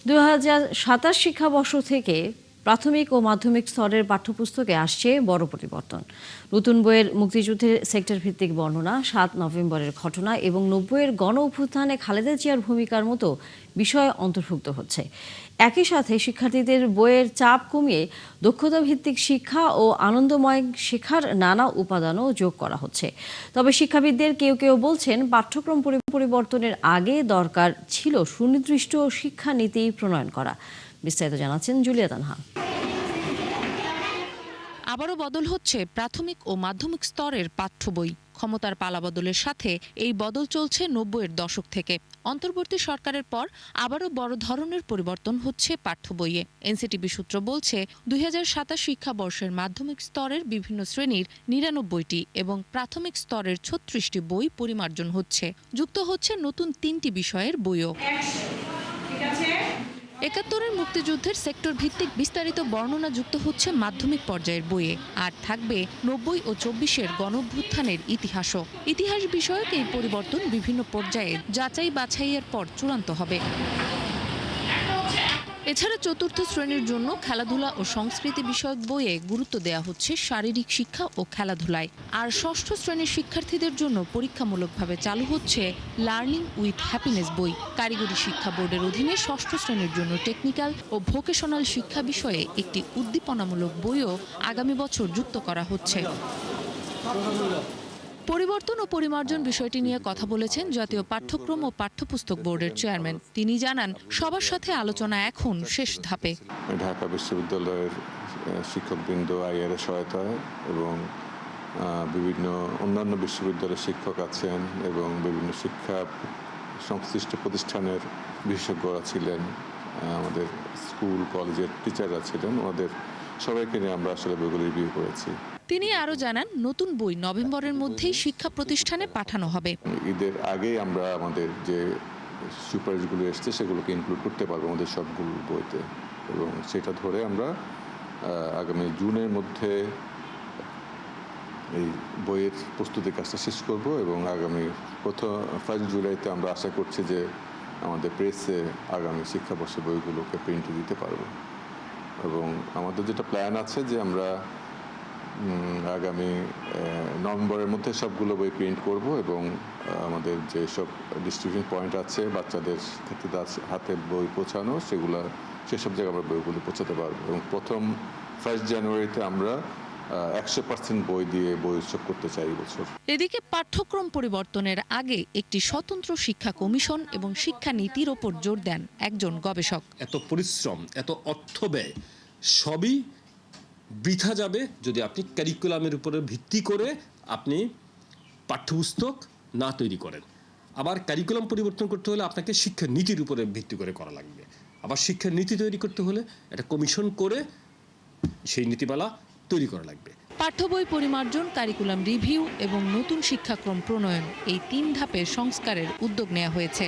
২০২৭ শিক্ষাবর্ষ থেকে প্রাথমিক ও মাধ্যমিক স্তরের পাঠ্যপুস্তকে আসছে বড় পরিবর্তন। নতুন বইয়ের মুক্তিযুদ্ধের সেক্টর ভিত্তিক বর্ণনা, ৭ নভেম্বরের ঘটনা এবং ৯০-এর গণ অভ্যুত্থানে খালেদা জিয়ার ভূমিকার মতো বিষয় অন্তর্ভুক্ত হচ্ছে। একই সাথে শিক্ষার্থীদের বইয়ের চাপ কমিয়ে দক্ষতা ভিত্তিক শিক্ষা ও আনন্দময় শেখার নানা উপাদানও যোগ করা হচ্ছে। তবে শিক্ষাবিদদের কেউ কেউ বলছেন, পাঠ্যক্রম পরিবর্তনের আগে দরকার ছিল সুনির্দিষ্ট শিক্ষানীতি প্রণয়ন করা। বিস্তারিত জানাচ্ছেন জুলিয়া তানহা। আবারও বদল হচ্ছে প্রাথমিক ও মাধ্যমিক স্তরের পাঠ্য বই। ক্ষমতার পালাবদলের সাথে এই বদল চলছে ৯০-এর দশক থেকে। অন্তর্বর্তী সরকারের পর আবারও বড় ধরনের পরিবর্তন হচ্ছে পাঠ্য বইয়ে। এনসিটিবি সূত্র বলছে, ২০২৭ শিক্ষাবর্ষের মাধ্যমিক স্তরের বিভিন্ন শ্রেণীর ৯৯টি এবং প্রাথমিক স্তরের ৩৬টি বই পরিমার্জন হচ্ছে। যুক্ত হচ্ছে নতুন ৩টি বিষয়ের বইও। ৭১-এর মুক্তিযুদ্ধের সেক্টর ভিত্তিক বিস্তারিত বর্ণনা যুক্ত হচ্ছে মাধ্যমিক পর্যায়ের বইয়ে। আর থাকবে ৯০ ও ২৪-এর গণঅভ্যুত্থানের ইতিহাসও। ইতিহাস বিষয়ক এই পরিবর্তন বিভিন্ন পর্যায়ে যাচাই বাছাইয়ের পর চূড়ান্ত হবে। এছাড়া চতুর্থ শ্রেণীর জন্য খেলাধুলা ও সংস্কৃতি বিষয়ক বইয়ে গুরুত্ব দেওয়া হচ্ছে শারীরিক শিক্ষা ও খেলাধুলায়। আর ষষ্ঠ শ্রেণীর শিক্ষার্থীদের জন্য পরীক্ষামূলকভাবে চালু হচ্ছে লার্নিং উইথ হ্যাপিনেস বই। কারিগরি শিক্ষা বোর্ডের অধীনে ষষ্ঠ শ্রেণীর জন্য টেকনিক্যাল ও ভোকেশনাল শিক্ষা বিষয়ে একটি উদ্দীপনামূলক বইও আগামী বছর যুক্ত করা হচ্ছে। পরিবর্তন ও পরিমার্জন বিষয়টি নিয়ে কথা বলেছেন জাতীয় পাঠ্যক্রম ও পাঠ্যপুস্তক বোর্ডের চেয়ারম্যান। তিনি জানান, সবার সাথে আলোচনা এখন শেষ ধাপে। ঢাকা বিশ্ববিদ্যালয়ের শিক্ষকবৃন্দ আইআর এর সহায়তায় এবং বিভিন্ন অন্যান্য বিশ্ববিদ্যালয়ের শিক্ষক আছেন এবং বিভিন্ন শিক্ষা সংশ্লিষ্ট প্রতিষ্ঠানের বিশেষজ্ঞরা ছিলেন, আমাদের স্কুল কলেজের টিচাররা ছিলেন, ওদের সবাইকে নিয়ে আমরা আসলে বইগুলো রিভিউ করেছি। তিনি আরও জানান, নতুন বই নভেম্বরের মধ্যেই শিক্ষা প্রতিষ্ঠানে পাঠানো হবে। ঈদের আগেই আমরা আমাদের যে সুপারিশগুলো এসছে সেগুলোকে ইনক্লুড করতে পারবো আমাদের সবগুলো বইতে, এবং সেটা ধরে আমরা আগামী জুনের মধ্যে এই বইয়ের প্রস্তুতির কাজটা শেষ করব এবং আগামী 1 জুলাইতে আমরা আশা করছি যে আমাদের প্রেসে আগামী শিক্ষাবর্ষে বইগুলোকে প্রিন্টে দিতে পারবো। এবং আমাদের যেটা প্ল্যান আছে যে আমরা আগামী নভেম্বরের মধ্যে সবগুলো বই প্রিন্ট করব এবং আমাদের যে সব ডিস্ট্রিবিউশন পয়েন্ট আছে বাচ্চাদের শিক্ষার্থীদের হাতে বই পৌঁছানো, সেসব জায়গায় আমরা বইগুলো পৌঁছাতে পারবো। এবং 1 জানুয়ারিতে আমরা 100% বই দিয়ে বই উৎসব করতে চাই বছর। এদিকে পাঠ্যক্রম পরিবর্তনের আগে একটি স্বতন্ত্র শিক্ষা কমিশন এবং শিক্ষা নীতির ওপর জোর দেন একজন গবেষক। এত পরিশ্রম, এত অর্থ ব্যয় সবই বৃথা যাবে যদি আপনি কারিকুলামের উপরে ভিত্তি করে আপনি পাঠ্যপুস্তক না তৈরি করেন। আবার কারিকুলাম পরিবর্তন করতে হলে আপনাকে শিক্ষা নীতির উপরে ভিত্তি করে করা লাগবে। আবার শিক্ষা নীতি তৈরি করতে হলে একটা কমিশন করে সেই নীতিমালা তৈরি করা লাগবে। পাঠ্য বই পরিমার্জন, কারিকুলাম রিভিউ এবং নতুন শিক্ষাক্রম প্রণয়ন, এই 3 ধাপে সংস্কারের উদ্যোগ নেওয়া হয়েছে।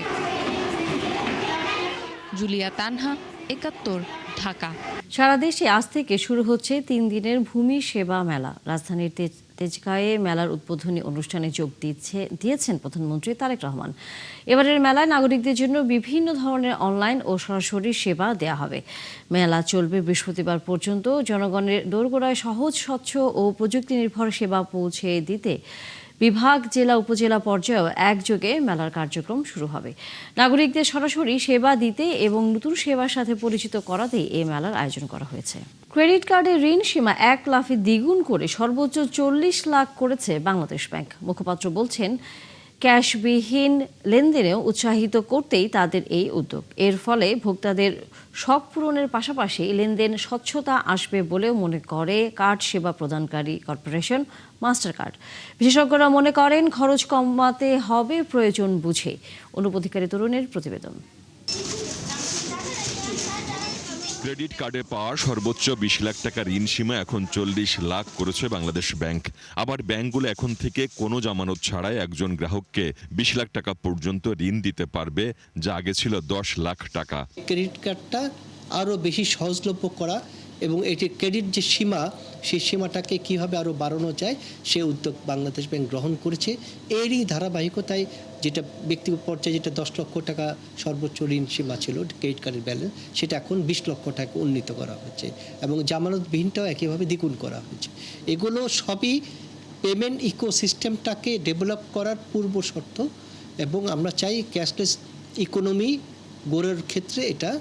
জুলিয়া তানহা, ৭১, ঢাকা। সারা দেশে আজ থেকে শুরু হচ্ছে 3 দিনের ভূমি সেবা মেলা। রাজধানীর তেজগাঁয়ে মেলার উদ্বোধনী অনুষ্ঠানে যোগ দিয়েছেন প্রধানমন্ত্রী তারেক রহমান। এবারের মেলায় নাগরিকদের জন্য বিভিন্ন ধরনের অনলাইন ও সরাসরি সেবা দেয়া হবে। মেলা চলবে বৃহস্পতিবার পর্যন্ত। জনগণের দোরগোড়ায় সহজ, স্বচ্ছ ও প্রযুক্তি নির্ভর সেবা পৌঁছে দিতে বিভাগ, জেলা, উপজেলা পর্যায়েও একযোগে মেলার কার্যক্রম শুরু হবে। নাগরিকদের সরাসরি সেবা দিতে এবং নতুন সেবার সাথে পরিচিত করাতেই এই মেলার আয়োজন করা হয়েছে। ক্রেডিট কার্ডের ঋণ সীমা 1 লাফে দ্বিগুণ করে সর্বোচ্চ 40 লাখ করেছে বাংলাদেশ ব্যাংক। মুখপাত্র বলছেন, ক্যাশবিহীন লেনদেনেও উৎসাহিত করতেই তাদের এই উদ্যোগ। এর ফলে ভোক্তাদের শখ পূরণের পাশাপাশি লেনদেন স্বচ্ছতা আসবে বলেও মনে করে কার্ড সেবা প্রদানকারী কর্পোরেশন মাস্টারকার্ড। বিশেষজ্ঞরা মনে করেন, খরচ কমাতে হবে প্রয়োজন বুঝে। অনুপধিকারী তরুণের প্রতিবেদন। ক্রেডিট কার্ডে পাওয়া সর্বোচ্চ 20 লাখ টাকা ঋণ সীমা এখন 40 লাখ করেছে বাংলাদেশ ব্যাংক। আবার ব্যাংকগুলো এখন থেকে কোনো জামানত ছাড়াই একজন গ্রাহককে 20 লাখ টাকা পর্যন্ত ঋণ দিতে পারবে, যা আগে ছিল 10 লাখ টাকা। ক্রেডিট কার্ডটা আরও বেশি সহজলভ্য করা এবং এটি ক্রেডিট যে সীমা, সেই সীমাটাকে কীভাবে আরও বাড়ানো যায় সে উদ্যোগ বাংলাদেশ ব্যাংক গ্রহণ করেছে। এরই ধারাবাহিকতায় যেটা ব্যক্তিগত পর্যায়ে যেটা 10 লক্ষ টাকা সর্বোচ্চ ঋণ সীমা ছিল ক্রেডিট কার্ডের ব্যালেন্স, সেটা এখন 20 লক্ষ টাকা উন্নীত করা হচ্ছে এবং জামানতবিহীনটাও একইভাবে দ্বিগুণ করা হচ্ছে। এগুলো সবই পেমেন্ট ইকোসিস্টেমটাকে ডেভেলপ করার পূর্ব শর্ত এবং আমরা চাই ক্যাশলেস ইকোনমি গড়ের ক্ষেত্রে এটা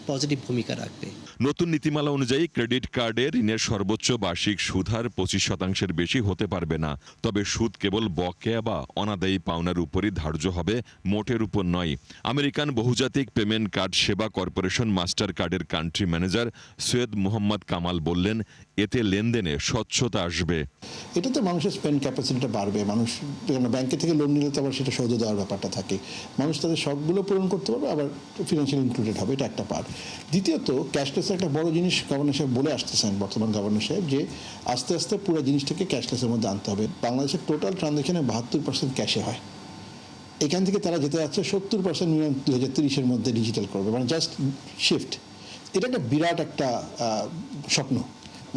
পজিটিভ ভূমিকা রাখবে। নতুন নীতিমালা অনুযায়ী ক্রেডিট কার্ডে ঋণের সর্বোচ্চ বার্ষিক সুদ হার 25% বেশি হতে পারবে না। তবে সুদ কেবল বকেয়া বা অনাদায়ী পাওনার উপরই ধার্য হবে, মোটের উপর নয়। আমেরিকান বহুজাতিক পেমেন্ট কার্ড সেবা কর্পোরেশন মাস্টার কার্ডের কান্ট্রি ম্যানেজার সৈয়দ মোহাম্মদ কামাল বললেন, এতে লেনদেনে স্বচ্ছতা আসবে। এটাতে মানুষের স্পেন্ড ক্যাপাসিটিটা বাড়বে। মানুষ ব্যাংকে থেকে লোন নিলে তো আবার সেটা শোধ দেওয়ার ব্যাপারটা থাকে, মানুষ তাদের শখগুলো পূরণ করতে পারবে, আবার ফিনান্সিয়াল ইনক্লুডেড হবে, এটা একটা পার্ট। দ্বিতীয়ত ক্যাশলেস একটা বড় জিনিস গভর্নর সাহেব বলে আসতেছেন, বর্তমান গভর্নর সাহেব, যে আস্তে আস্তে পুরো জিনিসটাকে ক্যাশলেসের মধ্যে আনতে হবে। বাংলাদেশের টোটাল ট্রানজ্যাকশনে 72% ক্যাশে হয়, এখান থেকে তারা যেতে যাচ্ছে 70% মিনিমাম 2030-এর মধ্যে ডিজিটাল করবে, মানে জাস্ট শিফট। এটা একটা বিরাট একটা স্বপ্ন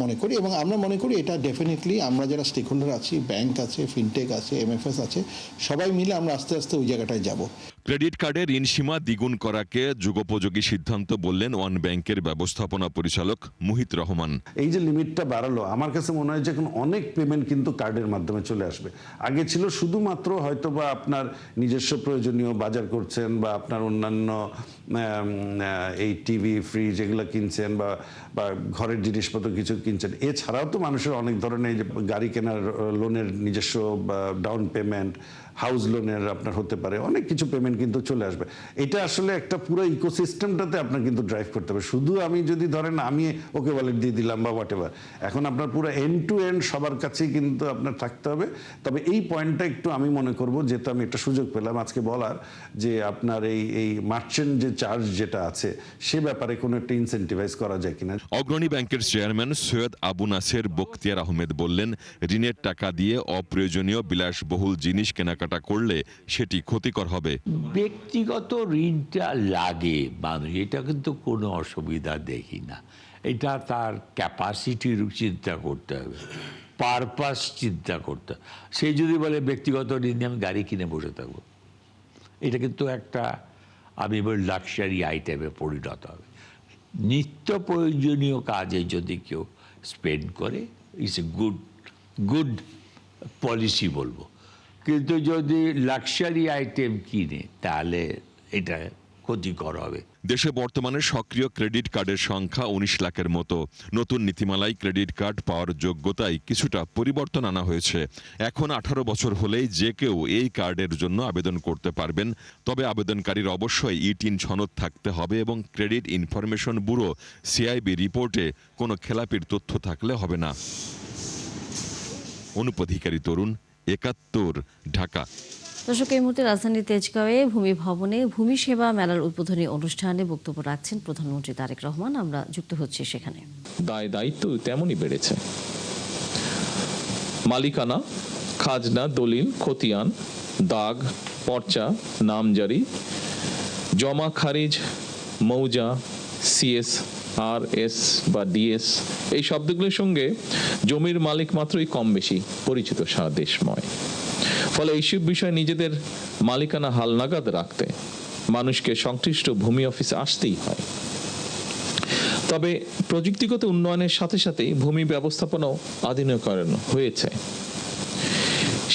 মনে করি এবং আমরা মনে করি এটা ডেফিনেটলি আমরা যারা স্টেক হোল্ডার আছি, ব্যাংক আছে, ফিনটেক আছে, MFS আছে, সবাই মিলে আমরা আস্তে আস্তে ওই জায়গাটায় যাব। ক্রেডিট কার্ডের ঋণ সীমা দ্বিগুণ করাকে যুগোপযোগী সিদ্ধান্ত বললেন ওয়ান ব্যাংকের ব্যবস্থাপনা পরিচালক মুহিত রহমান। এই যে লিমিটটা বাড়ালো, আমার কাছে মনে হয় যে এখন অনেক পেমেন্ট কিন্তু কার্ডের মাধ্যমে চলে আসবে। আগে ছিল শুধুমাত্র হয়তো বা আপনার নিজস্ব প্রয়োজনীয় বাজার করছেন বা আপনার অন্যান্য এই টিভি, ফ্রিজ এগুলো কিনছেন বা ঘরের জিনিসপত্র কিছু কিনছেন। এছাড়াও তো মানুষের অনেক ধরনের গাড়ি কেনার লোনের নিজস্ব ডাউন পেমেন্ট, হাউস লোনের আপনার হতে পারে, অনেক কিছু পেমেন্ট কিন্তু চলে আসবে। এটা আসলে একটা পুরো ইকোসিস্টেমটাতে আপনার কিন্তু ড্রাইভ করতে হবে। শুধু আমি যদি ধরেন আমি ওকে ওয়ালেট দিয়ে দিলাম বা হোয়াটএভার, এখন আপনার পুরো এন্ড টু এন্ড সবার কাছেই কিন্তু আপনার থাকতে হবে। তবে এই পয়েন্টটা একটু আমি মনে করব, যেহেতু আমি একটা সুযোগ পেলাম আজকে বলার, যে আপনার এই মার্চেন্ট যে চার্জ যেটা আছে সে ব্যাপারে কোনো একটা ইনসেন্টিভাইজ করা যায় কিনা। অগ্রণী ব্যাংকের চেয়ারম্যান সৈয়দ আবু নাসের বখতিয়ার আহমেদ বললেন, ঋণের টাকা দিয়ে অপ্রয়োজনীয় বিলাসবহুল জিনিস কেনাকাটা করলে সেটি ক্ষতিকর হবে। ব্যক্তিগত ঋণটা লাগে মানুষ, এটা কিন্তু কোনো অসুবিধা দেখি না। এটা তার ক্যাপাসিটির চিন্তা করতে হবে, পারপাস চিন্তা করতে হবে। সে যদি বলে ব্যক্তিগত ঋণ নিয়ে আমি গাড়ি কিনে বসে থাকবো, এটা কিন্তু একটা আমি বলি লাক্সারি আইটেমে পরিণত হবে। নিত্য প্রয়োজনীয় কাজে যদি কেউ স্পেন্ড করে, ইটস এ গুড পলিসি বলবো। কিন্তু যদি লাক্সারি আইটেম কিনে তাহলে এটা ক্ষতিকর হবে। দেশে বর্তমানে সক্রিয় ক্রেডিট কার্ডের সংখ্যা 19 লাখের মতো। নতুন নীতিমালায় ক্রেডিট কার্ড পাওয়ার যোগ্যতায় কিছুটা পরিবর্তন আনা হয়েছে। এখন 18 বছর হলেই যে কেউ এই কার্ডের জন্য আবেদন করতে পারবেন। তবে আবেদনকারীর অবশ্যই ই-3 সনদ থাকতে হবে এবং ক্রেডিট ইনফরমেশন ব্যুরো CIB রিপোর্টে কোনো খেলাপির তথ্য থাকলে হবে না। অনুপধিকারী তরুণ, 71, ঢাকা। দর্শক, এই মুহূর্তে রাজধানীর তেজগাঁওয়ে ভূমি ভবনে ভূমি সেবা মেলার উদ্বোধনী অনুষ্ঠানে বক্তব্য রাখছেন প্রধানমন্ত্রী তারেক রহমান। আমরা যুক্ত হচ্ছি সেখানে। দায়িত্ব তেমনই বেড়েছে। মালিকানা, খাজনা, দলিল, খতিয়ান, দাগ, পর্চা, নামজারি, জমা খারিজ, মৌজা, CS, RS বা DS এই শব্দগুলোর সঙ্গে জমির মালিক মাত্রই কম বেশি পরিচিত সারা দেশময়। ফলে এইসব বিষয়ে নিজেদের মালিকানা হালনাগাদ রাখতে মানুষকে সংশ্লিষ্ট ভূমি অফিসে আসতেই হয়। তবে প্রযুক্তিগত উন্নয়নের সাথে সাথে ভূমি ব্যবস্থাপনাও আধুনিকরণ হয়েছে।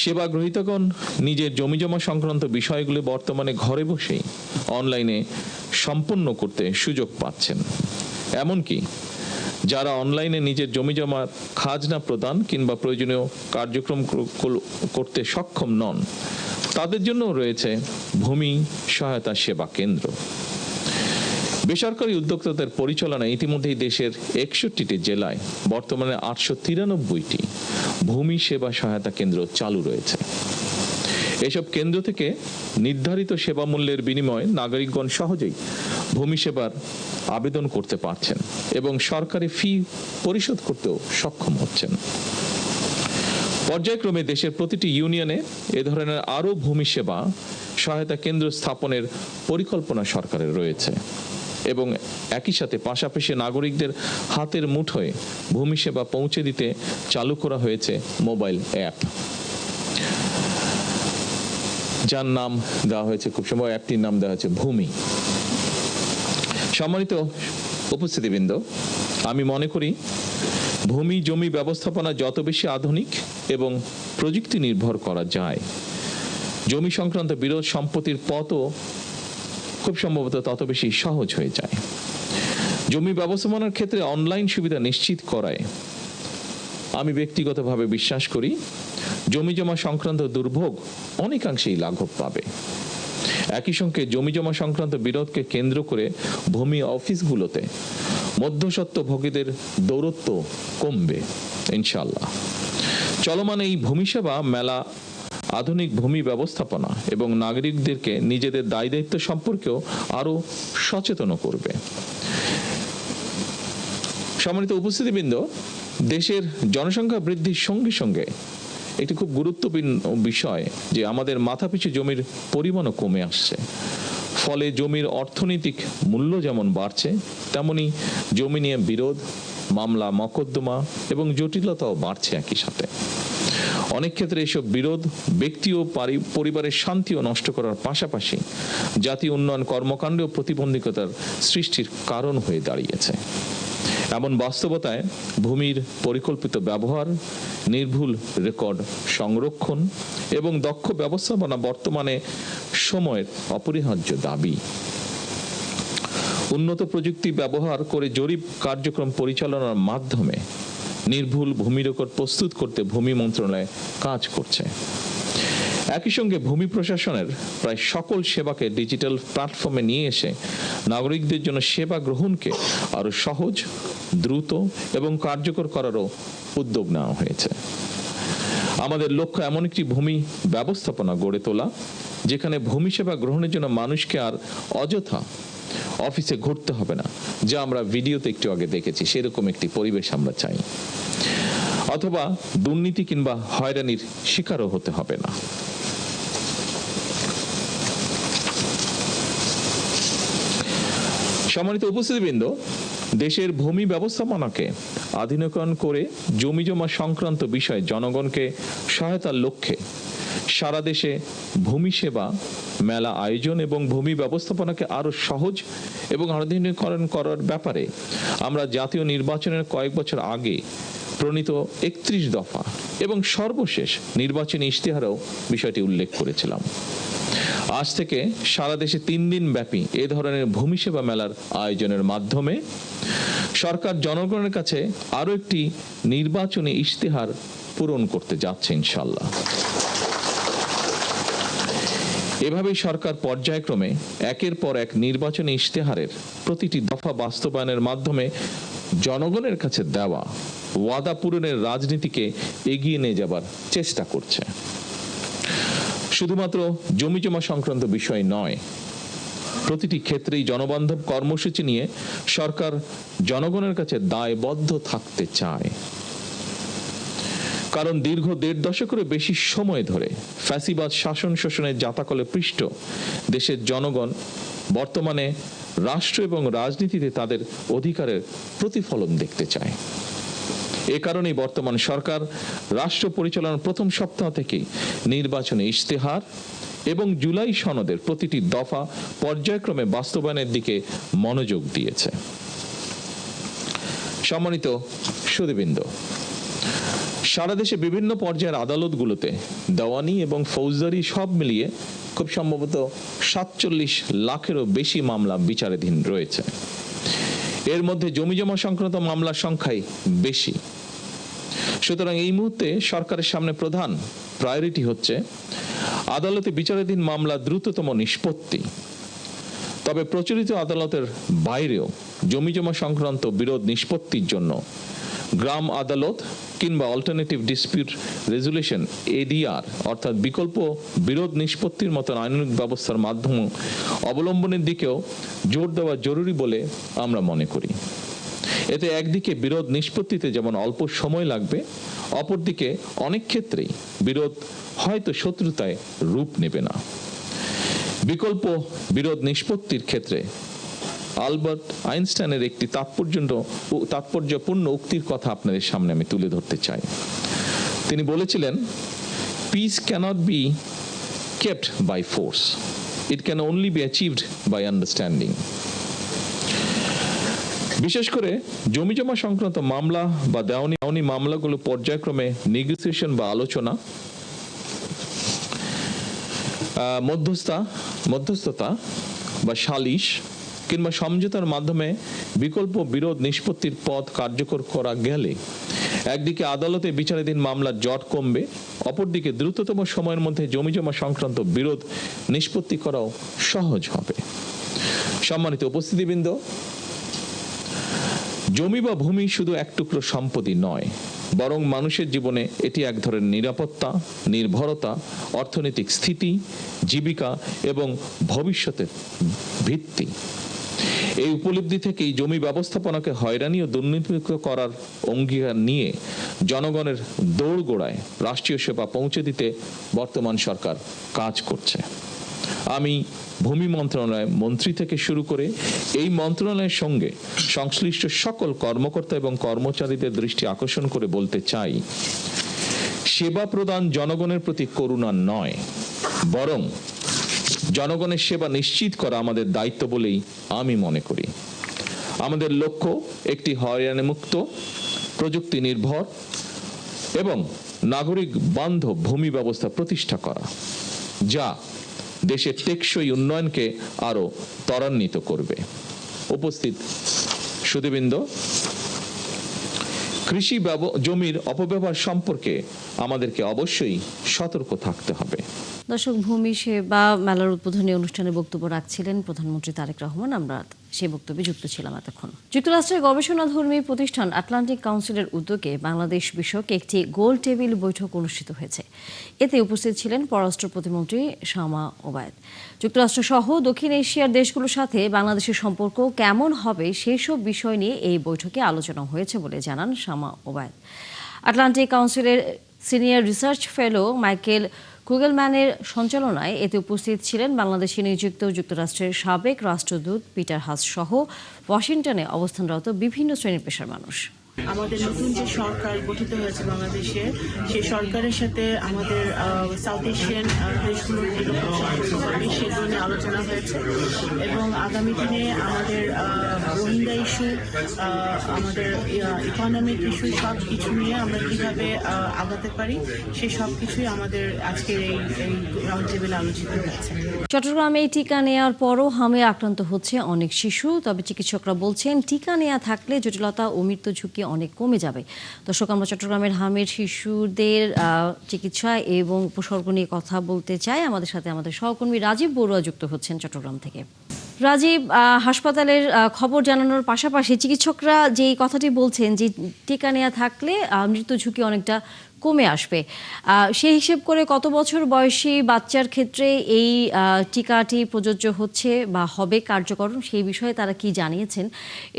সেবা গ্রহীতাগণ নিজের জমিজমা সংক্রান্ত বিষয়গুলো বর্তমানে ঘরে বসেই অনলাইনে সম্পন্ন করতে সুযোগ পাচ্ছেন। এমনকি যারা অনলাইনে নিজের জমিজমা খাজনা প্রদান কিংবা প্রয়োজনীয় কার্যক্রম করতে সক্ষম নন, তাদের জন্য রয়েছে ভূমি সহায়তা সেবা কেন্দ্র। বেসরকারি উদ্যোক্তাদের পরিচালনায় ইতিমধ্যেই দেশের 61টি জেলায় বর্তমানে 893টি ভূমি সেবা সহায়তা কেন্দ্র চালু রয়েছে। এসব কেন্দ্র থেকে নির্ধারিত সেবা মূল্যের বিনিময়ে নাগরিকগণ সহজেই ভূমি সেবার আবেদন করতে পারছেন এবং সরকারি ফি পরিশোধ করতেও সক্ষম হচ্ছেন। পর্যায়ক্রমে দেশের প্রতিটি ইউনিয়নে এ ধরনের আরও ভূমি সেবা সহায়তা কেন্দ্র স্থাপনের পরিকল্পনা সরকারের রয়েছে। এবং একই সাথে পাশাপাশি নাগরিকদের হাতের মুঠোয় ভূমি সেবা পৌঁছে দিতে চালু করা হয়েছে মোবাইল অ্যাপ, যার নাম দেওয়া হয়েছে, খুব সম্ভব অ্যাপটির নাম দেওয়া হয়েছে ভূমি। সম্মানিত উপস্থিতিবৃন্দ, আমি মনে করি ভূমি জমি ব্যবস্থাপনা যত বেশি আধুনিক এবং প্রযুক্তি নির্ভর করা যায়, জমি সংক্রান্ত বিরোধ সম্পত্তির পথও খুব সম্ভবত তত বেশি সহজ হয়ে যায়। জমি ব্যবস্থাপনার ক্ষেত্রে অনলাইন সুবিধা নিশ্চিত করায় আমি ব্যক্তিগতভাবে বিশ্বাস করি জমি জমা সংক্রান্ত দুর্ভোগ অনেকাংশেই লাঘব পাবে। একই সঙ্গে জমি জমা সংক্রান্ত বিরোধকে কেন্দ্র করে ভূমি অফিসগুলোতে মধ্যস্বত্বভোগীদের দৌরত্ব কমবে ইনশাআল্লাহ। চলমান এই ভূমি সেবা মেলা আধুনিক ভূমি ব্যবস্থাপনা এবং নাগরিকদেরকে নিজেদের দায় দায়িত্ব সম্পর্কেও আরো সচেতন করবে। সম্মানিত উপস্থিতিবৃন্দ, দেশের জনসংখ্যা বৃদ্ধির সঙ্গে সঙ্গে একটি খুব গুরুত্বপূর্ণ বিষয় যে আমাদের মাথাপিছু জমির পরিমাণও কমে আসছে। ফলে জমির অর্থনৈতিক মূল্য যেমন বাড়ছে, তেমনি জমি নিয়ে বিরোধ, মামলা মকদ্দমা এবং জটিলতাও বাড়ছে একই সাথে। অনেক ক্ষেত্রে এসব বিরোধ ব্যক্তি ও পরিবারের শান্তিও নষ্ট করার পাশাপাশি জাতীয় উন্নয়ন কর্মকাণ্ডেও প্রতিবন্ধকতার সৃষ্টির কারণ হয়ে দাঁড়িয়েছে। এমন বাস্তবতায় ভূমির পরিকল্পিত ব্যবহার, নির্ভুল রেকর্ড সংরক্ষণ এবং দক্ষ ব্যবস্থাপনা বর্তমানে সময়ের অপরিহার্য দাবি। উন্নত প্রযুক্তি ব্যবহার করে জরিপ কার্যক্রম পরিচালনার মাধ্যমে নির্ভুল ভূমি রেকর্ড প্রস্তুত করতে ভূমি মন্ত্রণালয় কাজ করছে। একই সঙ্গে ভূমি প্রশাসনের প্রায় সকল সেবাকে ডিজিটাল প্ল্যাটফর্মে নিয়ে এসে নাগরিকদের জন্য সেবা গ্রহণকে আরো সহজ, দ্রুত এবং কার্যকর করারও উদ্যোগ নেওয়া হয়েছে। আমাদের লক্ষ্য এমন একটি ভূমি ব্যবস্থাপনা গড়ে তোলা যেখানে ভূমি সেবা গ্রহণের জন্য মানুষকে আর অযথা অফিসে ঘুরতে হবে না, যা আমরা ভিডিওতে একটু আগে দেখেছি। সেরকম একটি পরিবেশ আমরা চাই, অথবা দুর্নীতি কিংবা হয়রানির শিকারও হতে হবে না। সম্মানিত উপস্থিতিবৃন্দ, দেশের ভূমি ব্যবস্থাপনাকে আধুনিকায়ন করে জমি জমা সংক্রান্ত বিষয়ে জনগণকে সহায়তার লক্ষ্যে সারা দেশে ভূমি সেবা মেলা আয়োজন এবং ভূমি ব্যবস্থাপনাকে আরো সহজ এবং আধুনিকীকরণ করার ব্যাপারে আমরা জাতীয় নির্বাচনের কয়েক বছর আগে প্রণীত 31 দফা এবং সর্বশেষ নির্বাচনী ইশতেহারেও বিষয়টি উল্লেখ করেছিলাম। আজ থেকে সারা দেশে 3 দিন ব্যাপী এ ধরনের ভূমি সেবা মেলার আয়োজনের মাধ্যমে সরকার জনগণের কাছে আরো একটি নির্বাচনী ইশতেহার পূরণ করতে যাচ্ছে ইনশাআল্লাহ। এভাবেই সরকার পর্যায়ক্রমে একের পর এক নির্বাচনী ইশতেহারের প্রতিটি দফা বাস্তবায়নের মাধ্যমে জনগণের কাছে দেওয়া ওয়াদা পূরণের রাজনীতিকে এগিয়ে নিয়ে যাবার চেষ্টা করছে। শুধুমাত্র জমি জমা সংক্রান্ত বিষয় নয়, প্রতিটি ক্ষেত্রেই জনবান্ধব কর্মসূচি নিয়ে সরকার জনগণের কাছে দায়বদ্ধ থাকতে চায়। কারণ দীর্ঘ 1.5 দশকেরও বেশি সময় ধরে ফ্যাসিবাদ শাসন শোষণের জাতাকলে পৃষ্ঠ দেশের জনগণ বর্তমানে রাষ্ট্র এবং রাজনীতিতে তাদের অধিকারের প্রতিফলন দেখতে চায়। এ কারণেই বর্তমান সরকার রাষ্ট্র পরিচালনার প্রথম সপ্তাহ থেকে নির্বাচনী ইশতেহার এবং জুলাই সনদের প্রতিটি দফা পর্যায়ক্রমে বাস্তবায়নের দিকে মনোযোগ দিয়েছে। সম্মানিত সুধীবৃন্দ, সারা দেশে বিভিন্ন পর্যায়ের আদালতগুলোতে দেওয়ানি এবং ফৌজদারি সব মিলিয়ে খুব সম্ভবত 47 লাখেরও বেশি মামলা বিচারাধীন রয়েছে। এর মধ্যে জমি জমা সংক্রান্ত মামলার সংখ্যাই বেশি। সুতরাং এই মুহূর্তে সরকারের সামনে প্রধান প্রায়োরিটি হচ্ছে আদালতে বিচারাধীন মামলা দ্রুততম নিষ্পত্তি। তবে প্রচলিত আদালতের বাইরেও জমি জমা সংক্রান্ত বিরোধ নিষ্পত্তির জন্য গ্রাম আদালত কিংবা অল্টারনেটিভ ডিসপিউট রেজুলেশন এডিআর অর্থাৎ বিকল্প বিরোধ নিষ্পত্তির মতো আইনানুগ ব্যবস্থার মাধ্যমে অবলম্বনের দিকেও জোর দেওয়া জরুরি বলে আমরা মনে করি। এতে একদিকে বিরোধ নিষ্পত্তিতে যেমন অল্প সময় লাগবে, অপরদিকে অনেক ক্ষেত্রেই বিরোধ হয়তো শত্রুতায় রূপ নেবে না। বিকল্প বিরোধ নিষ্পত্তির ক্ষেত্রে আলবার্ট আইনস্টাইনের একটি তাৎপর্যপূর্ণ উক্তির কথা আপনাদের সামনে আমি তুলে ধরতে চাই। তিনি বলেছিলেন, peace cannot be kept by force, it can only be achieved by understanding. বিশেষ করে জমিজমা সংক্রান্ত মামলা বা দেওয়ানি মামলাগুলো পর্যায়ক্রমে নেগোসিয়েশন বা আলোচনা, মধ্যস্থতা বা সালিশ কিংবা সমঝোতার মাধ্যমে বিকল্প বিরোধ নিষ্পত্তির পথ কার্যকর করা গেলে একদিকে আদালতে বিচারাধীন মামলার জট কমবে, অপরদিকে দ্রুততম সময়ের মধ্যে জমিজমা সংক্রান্ত বিরোধ নিষ্পত্তি করাও সহজ হবে। সম্মানিত উপস্থিতিবৃন্দ, জমি বা ভূমি শুধু এক টুকরো সম্পত্তি নয়, বরং মানুষের জীবনে এটি এক ধরনের নিরাপত্তা, নির্ভরতা, অর্থনৈতিক স্থিতি, জীবিকা এবং ভবিষ্যতের ভিত্তি। এই উপলব্ধি থেকেই জমি ব্যবস্থাপনাকে হয়রানি ও দুর্নীতিমুক্ত করার অঙ্গীকার নিয়ে জনগণের দোরগোড়ায় রাষ্ট্রীয় সেবা পৌঁছে দিতে বর্তমান সরকার কাজ করছে। আমি ভূমি মন্ত্রণালয় মন্ত্রী থেকে শুরু করে এই মন্ত্রণালয়ের সঙ্গে সংশ্লিষ্ট সকল কর্মকর্তা এবং কর্মচারীদের দৃষ্টি আকর্ষণ করে বলতে চাই, সেবা প্রদান জনগণের প্রতি করুণা নয়, বরং জনগণের সেবা নিশ্চিত করা আমাদের দায়িত্ব বলেই আমি মনে করি। আমাদের লক্ষ্য একটি হয়রানিমুক্ত, প্রযুক্তি নির্ভর এবং নাগরিক বান্ধব ভূমি ব্যবস্থা প্রতিষ্ঠা করা, যা দেশের টেকসই উন্নয়নকে আরো ত্বরান্বিত করবে। উপস্থিত সুধীবৃন্দ, কৃষি জমির অপব্যবহার সম্পর্কে আমাদেরকে অবশ্যই সতর্ক থাকতে হবে। দর্শক, ভূমি সেবা মেলার উদ্বোধনী অনুষ্ঠানে বক্তব্য রাখছিলেন প্রধানমন্ত্রী তারেক রহমান। আমরা সেই বক্তব্যে যুক্ত ছিলাম এতক্ষণ। যুক্তরাষ্ট্রের গবেষণাধর্মী প্রতিষ্ঠান আটলান্টিক কাউন্সিলের উদ্যোগে বাংলাদেশ বিষয়ক একটি গোল টেবিল বৈঠক অনুষ্ঠিত হয়েছে। এতে উপস্থিত ছিলেন পররাষ্ট্র প্রতিমন্ত্রী শামা ওবায়দ। যুক্তরাষ্ট্র সহ দক্ষিণ এশিয়ার দেশগুলোর সাথে বাংলাদেশের সম্পর্ক কেমন হবে সেই সব বিষয় নিয়ে এই বৈঠকে আলোচনা হয়েছে বলে জানান শামা ওবায়দ। আটলান্টিক কাউন্সিলের সিনিয়র রিসার্চ ফেলো মাইকেল কুগেলম্যানের সঞ্চালনায় এতে উপস্থিত ছিলেন বাংলাদেশে নিযুক্ত যুক্তরাষ্ট্রের সাবেক রাষ্ট্রদূত পিটার হাস সহ ওয়াশিংটনে অবস্থানরত বিভিন্ন শ্রেণীর পেশার মানুষ। আমাদের নতুন যে সরকার গঠিত হয়েছে বাংলাদেশে, সেই সরকারের সাথে আমাদের সাউথ এশিয়ান দেশগুলোর যেরকম সম্পর্ক হবে সেগুলো নিয়ে আলোচনা হয়েছে এবং আগামী দিনে আমাদের রোহিঙ্গা ইস্যু, আমাদের ইকোনমিক ইস্যু, সব কিছু নিয়ে আমরা কিভাবে আগাতে পারি সেই সব কিছুই আমাদের আজকের এই রাউন্ড টেবিলে আলোচিত হয়েছে। চট্টগ্রামে টিকা নেওয়ার পরও হামে আক্রান্ত হচ্ছে অনেক শিশু। তবে চিকিৎসকরা বলছেন টিকা নেওয়া থাকলে জটিলতা ও মৃত্যু ঝুঁকি অনেক কমে যাবে। দর্শক, আমরা চট্টগ্রামের হামের শিশুদের চিকিৎসা এবং উপসর্গ নিয়ে কথা বলতে চাই। আমাদের সাথে আমাদের সহকর্মী রাজীব বড়ুয়া যুক্ত হচ্ছেন চট্টগ্রাম থেকে। রাজীব, হাসপাতালের খবর জানানোর পাশাপাশি চিকিৎসকরা যে কথাটি বলছেন যে টিকা নেওয়া থাকলে মৃত্যু ঝুঁকি অনেকটা কমে আসবে, সেই হিসেব করে কত বছর বয়সী বাচ্চার ক্ষেত্রে এই টিকাটি প্রযোজ্য হচ্ছে বা হবে কার্যকর, সেই বিষয়ে তারা কি জানিয়েছেন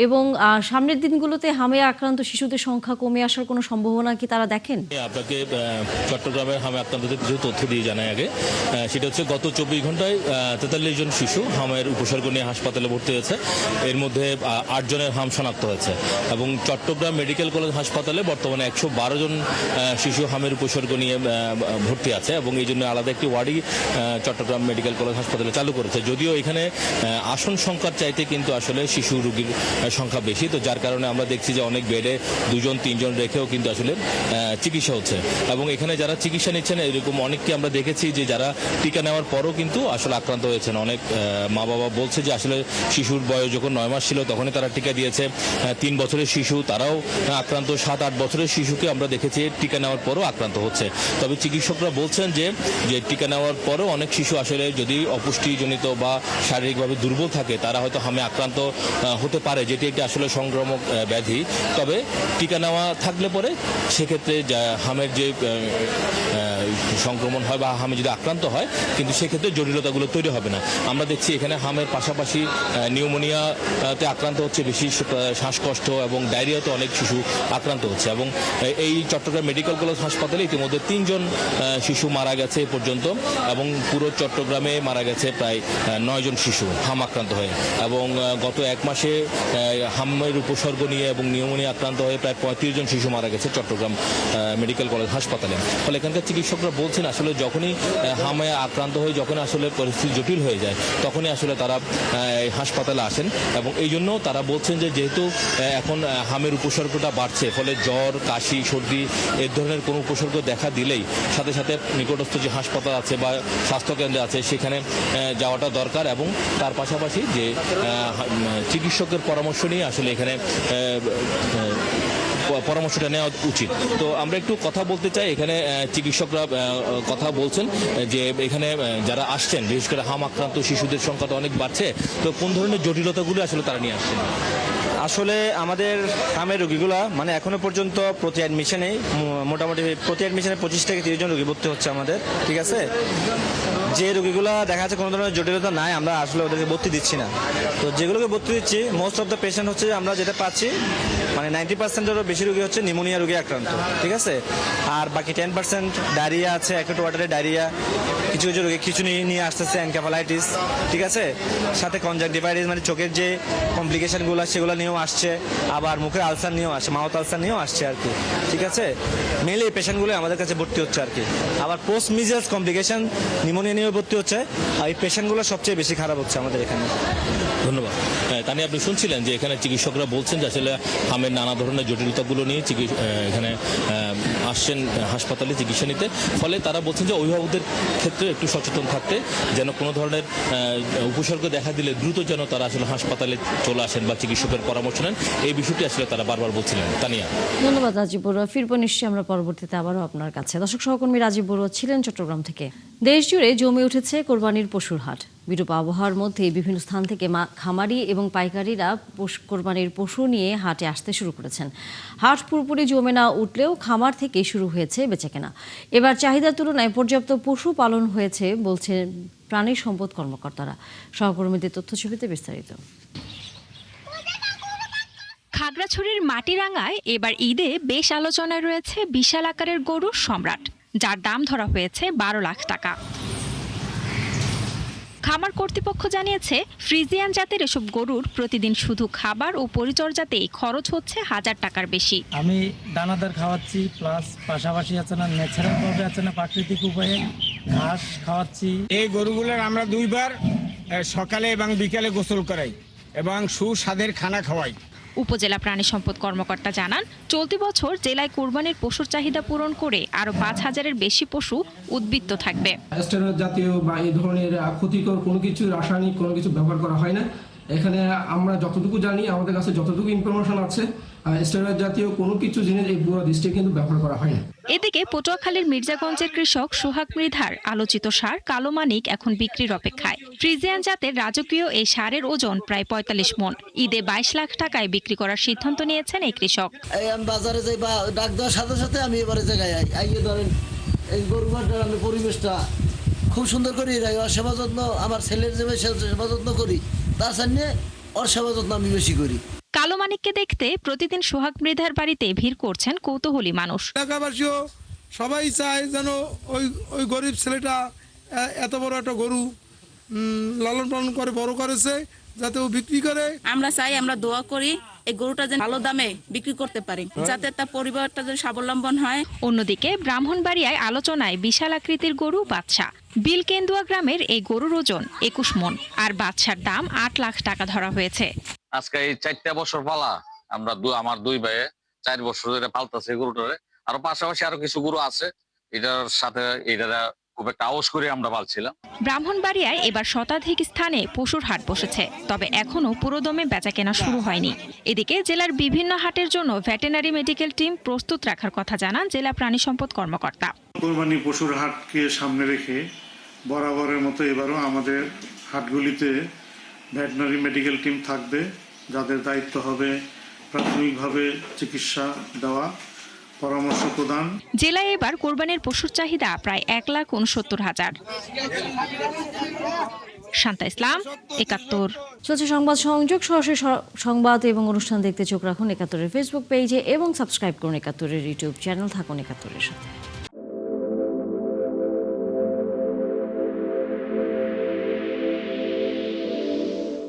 এবং সামনের দিনগুলোতে হামে আক্রান্ত শিশুদের সংখ্যা কমে আসার কোনো সম্ভাবনা কি তারা দেখেন? আপনাকে চট্টগ্রামের হামে আক্রান্তদের কিছু তথ্য দিয়ে জানাই আগে। সেটা হচ্ছে গত 24 ঘন্টায় 43 জন শিশু হামের উপসর্গ নিয়ে হাসপাতালে ভর্তি হয়েছে। এর মধ্যে 8 জনের হাম শনাক্ত হয়েছে এবং চট্টগ্রাম মেডিকেল কলেজ হাসপাতালে বর্তমানে 112 জন শিশু হামের উপসর্গ নিয়ে ভর্তি আছে এবং এই জন্য আলাদা একটি ওয়ার্ডই চট্টগ্রাম মেডিকেল কলেজ হাসপাতালে চালু করেছে। যদিও এখানে আসন সংখ্যার চাইতে কিন্তু আসলে শিশু রোগীর সংখ্যা বেশি, তো যার কারণে আমরা দেখছি যে অনেক বেডে 2-3 জন রেখেও কিন্তু আসলে চিকিৎসা হচ্ছে এবং এখানে যারা চিকিৎসা নিচ্ছেন এরকম অনেককে আমরা দেখেছি যে যারা টিকা নেওয়ার পরও কিন্তু আসলে আক্রান্ত হয়েছেন। অনেক মা বাবা বলছে যে আসলে শিশুর বয়স যখন 9 মাস ছিল তখনই তারা টিকা দিয়েছে। 3 বছরের শিশু তারাও আক্রান্ত, 7-8 বছরের শিশুকে আমরা দেখেছি টিকা নেওয়ার পরও আক্রান্ত হচ্ছে। তবে চিকিৎসকরা বলছেন যে টিকা নেওয়ার পরও অনেক শিশু আসলে যদি অপুষ্টিজনিত বা শারীরিকভাবে দুর্বল থাকে তারা হয়তো হামে আক্রান্ত হতে পারে, যেটি একটি আসলে সংক্রামক ব্যাধি। তবে টিকা নেওয়া থাকলে পরে সেক্ষেত্রে হামের যে সংক্রমণ হয় বা হামে যদি আক্রান্ত হয় কিন্তু সেক্ষেত্রে জটিলতাগুলো তৈরি হবে না। আমরা দেখছি এখানে হামের পাশাপাশি নিউমোনিয়াতে আক্রান্ত হচ্ছে বেশি, শ্বাসকষ্ট এবং ডায়রিয়াতে অনেক শিশু আক্রান্ত হচ্ছে এবং এই চট্টগ্রাম মেডিকেল কলেজ কলেজ হাসপাতালে ইতিমধ্যে 3 জন শিশু মারা গেছে এ পর্যন্ত, এবং পুরো চট্টগ্রামে মারা গেছে প্রায় 9 জন শিশু হাম আক্রান্ত হয়ে, এবং গত 1 মাসে হামের উপসর্গ নিয়ে এবং নিউমোনিয়া আক্রান্ত হয়ে প্রায় 35 জন শিশু মারা গেছে চট্টগ্রাম মেডিকেল কলেজ হাসপাতালে। ফলে এখানকার চিকিৎসকরা বলছেন আসলে যখনই হামে আক্রান্ত হয়ে যখন আসলে পরিস্থিতি জটিল হয়ে যায় তখনই আসলে তারা হাসপাতালে আসেন, এবং এই জন্য তারা বলছেন যে যেহেতু এখন হামের উপসর্গটা বাড়ছে, ফলে জ্বর, কাশি, সর্দি এই ধরনের কোনো উপসর্গ দেখা দিলেই সাথে সাথে নিকটস্থ যে হাসপাতাল আছে বা স্বাস্থ্যকেন্দ্র আছে সেখানে যাওয়াটা দরকার, এবং তার পাশাপাশি যে চিকিৎসকের পরামর্শ নিয়ে আসলে এখানে পরামর্শটা নেওয়া উচিত। তো আমরা একটু কথা বলতে চাই, এখানে চিকিৎসকরা কথা বলছেন যে এখানে যারা আসছেন বিশেষ করে হাম আক্রান্ত শিশুদের সংখ্যাটা অনেক বাড়ছে, তো কোন ধরনের জটিলতাগুলো আসলে তারা নিয়ে আসছেন? আসলে আমাদের হামের রোগীগুলা মানে এখনো পর্যন্ত প্রতি অ্যাডমিশনেই মোটামুটি প্রতি অ্যাডমিশনে 25 থেকে 30 জন রোগী ভর্তি হচ্ছে আমাদের, ঠিক আছে। যে রোগীগুলা দেখা যাচ্ছে কোনো ধরনের জটিলতা নাই, আমরা আসলে ওদেরকে ভর্তি দিচ্ছি না। তো যেগুলোকে ভর্তি দিচ্ছি মোস্ট অফ দ্য পেশেন্ট হচ্ছে আমরা যেটা পাচ্ছি মানে 90%-এরও বেশি রোগী হচ্ছে নিউমোনিয়া রোগী আক্রান্ত, ঠিক আছে। আর বাকি 10% ডায়রিয়া আছে, অ্যাকুট ওয়াটারে ডায়রিয়া, কিছু কিছু রোগী খিঁচুনি নিয়ে আসতেছে, এনকেফালাইটিস, ঠিক আছে। সাথে কনজাংটিভাইটিস মানে চোখের যে কমপ্লিকেশনগুলো সেগুলো নিয়েও আসছে, আবার মুখের আলসার নিয়েও আসছে, মাউথ আলসার নিয়েও আসছে আর কি, ঠিক আছে। মেনলি এই পেশেন্টগুলো আমাদের কাছে ভর্তি হচ্ছে আর কি। আবার পোস্ট মিজাস কমপ্লিকেশন নিউমোনিয়া নিয়েও ভর্তি হচ্ছে, আর এই পেশেন্টগুলো সবচেয়ে বেশি খারাপ হচ্ছে আমাদের এখানে। ধন্যবাদ। তানি আপনি শুনছিলেন যে এখানে চিকিৎসকরা বলছেন যে আসলে হামের নানা ধরনের জটিলতাগুলো নিয়ে এখানে আসছেন হাসপাতালে চিকিৎসা নিতে, ফলে তারা বলছেন যে অভিভাবকদের ক্ষেত্রে একটু সচেতন থাকতে, যেন কোনো ধরনের উপসর্গ দেখা দিলে দ্রুত যেন তারা আসলে হাসপাতালে চলে আসেন বা চিকিৎসকের পরামর্শ নেন, এই বিষয়টি আসলে তারা বারবার বলছিলেন। তানিয়া, ধন্যবাদ রাজীব বড়ুয়া। ফিরবো নিশ্চয়ই আমরা পরবর্তীতে আবারও আপনার কাছে। দর্শক সহকর্মী রাজীব বড়ুয়া ছিলেন চট্টগ্রাম থেকে। দেশ জুড়ে জমে উঠেছে কোরবানির পশুর হাট। বিরূপ আবহাওয়ার মধ্যে বিভিন্ন স্থান থেকে খামারি এবং পাইকারিরা কোরবানির পশু নিয়ে হাটে আসতে শুরু করেছেন। হাট পুরোপুরি জমে না উঠলেও খামার থেকে শুরু হয়েছে বেচাকেনা। এবার চাহিদার তুলনায় পর্যাপ্ত পশু পালন হয়েছে বলছেন প্রাণী সম্পদ কর্মকর্তারা। সহকর্মীদের তথ্যছবিতে বিস্তারিত। খাগড়াছড়ির মাটিরাঙ্গায় এবার ঈদে বেশ আলোচনায় রয়েছে বিশাল আকারের গরুর সম্রাট, যার দাম ধরা হয়েছে 12 লাখ টাকা। খামার কর্তৃপক্ষ জানিয়েছে ফ্রিজিয়ান জাতের এসব গরুর প্রতিদিন শুধু খাবার ও পরিচর্যাতেই খরচ হচ্ছে 1000 টাকার বেশি। আমি দানাদার খাওয়াচ্ছি, প্লাস পাশাপাশি আছে না ন্যাচারাল ভাবে আছে না প্রাকৃতিক উপায়ে ঘাস খাওয়াচ্ছি। এই গরুগুলোর আমরা 2 বার সকালে এবং বিকালে গোসল করাই এবং সুস্বাদের খানা খাওয়াই। উপজেলা প্রাণী সম্পদ কর্মকর্তা জানান, চলতি বছর জেলায় কোরবানির পশুর চাহিদা পূরণ করে আরো 5000-এর বেশি পশু উদ্বৃত্ত থাকবে। স্টেরয়েড জাতীয় বা এই ধরনের ক্ষতিকর কোনো কিছু রাসায়নিক কোনো কিছু ব্যবহার করা হয় না। এখানে আমরা যতটুকু জানি, আমাদের কাছে যতটুকু ইনফরমেশন আছে, স্টেরয়েড জাতীয় কোনো কিছু জিনিস এই পুরো ডিস্ট্রিক্টে কিন্তু ব্যবহার করা হয় না। এদিকে পটুয়াখালীর মির্জাগঞ্জের কৃষক সোহাগ মৃধার আলোচিত সার কালো মানিক এখন বিক্রির অপেক্ষায়। ফ্রিজিয়ান জাতের রাজকীয় এই সারের ওজন প্রায় 45 মণ। ঈদে 22 লাখ টাকায় বিক্রি করার সিদ্ধান্ত নিয়েছেন এই কৃষক। আমি বাজারে যাই বা ডাক দেওয়ার সাথে সাথে আমি এবারে জায়গায় আইয়ে ধরেন এই গরুটার আমি পরিবেশটা খুব সুন্দর করি, সেবা যত্ন আমার ছেলের যে সেবা যত্ন করি, তার সামনে ওর সেবা যত্ন আমি বেশি করি। কালো মানিককে দেখতে প্রতিদিন সোহাগ মৃধার বাড়িতে ভিড় করছেন কৌতূহলী মানুষ। এলাকাবাসীও সবাই চায় যেন ওই গরিব ছেলেটা এত বড় একটা গরু লালন পালন করে বড় করেছে, যাতে ও বিক্রি করে। আমরা চাই, আমরা দোয়া করি এই গরুটা যেন ভালো দামে বিক্রি করতে পারি, যাতে তার পরিবারটা যেন স্বাবলম্বন হয়। অন্যদিকে ব্রাহ্মণবাড়িয়ায় আলোচনায় বিশাল আকৃতির গরু বাদশা। বিলকেন্দুয়া গ্রামের এই গরুর ওজন 21 মণ, আর বাদশার দাম 8 লাখ টাকা ধরা হয়েছে। আজকে এই 4টা বছর পালা আমরা আমার 2 ভাইয়ে 4 বছর ধরে পালতাছে গরুটারে। আর পাশাপাশি আরো কিছু গরু আছে, এটার সাথে এটা খুব একটা আওয়াজ করে আমরা পালছিলাম। ব্রাহ্মণবাড়িয়ায় এবার শতাধিক স্থানে পশুর হাট বসেছে, তবে এখনো পুরোদমে বেচাকেনা শুরু হয়নি। এদিকে জেলার বিভিন্ন হাটের জন্য ভেটেরিনারি মেডিকেল টিম প্রস্তুত রাখার কথা জানান জেলা প্রাণী সম্পদ কর্মকর্তা। কোরবানি পশুর হাটকে সামনে রেখে বরাবরের মতো এবারও আমাদের হাটগুলিতে ভেটেরিনারি মেডিকেল টিম থাকবে, যাদের দায়িত্ব হবে প্রাথমিকভাবে চিকিৎসা দেওয়া, পরামর্শ প্রদান। জেলায় এবার কোরবানির পশুর চাহিদা প্রায় 1,69,000। শান্তা ইসলাম, ৭১। চলছে সংবাদ সংযোগ, সরাসরি সংবাদ এবং অনুষ্ঠান দেখতে চোখ রাখুন ৭১-এর ফেসবুক পেজে এবং সাবস্ক্রাইব করুন ৭১-এর ইউটিউব চ্যানেল। থাকুন ৭১-এর সাথে।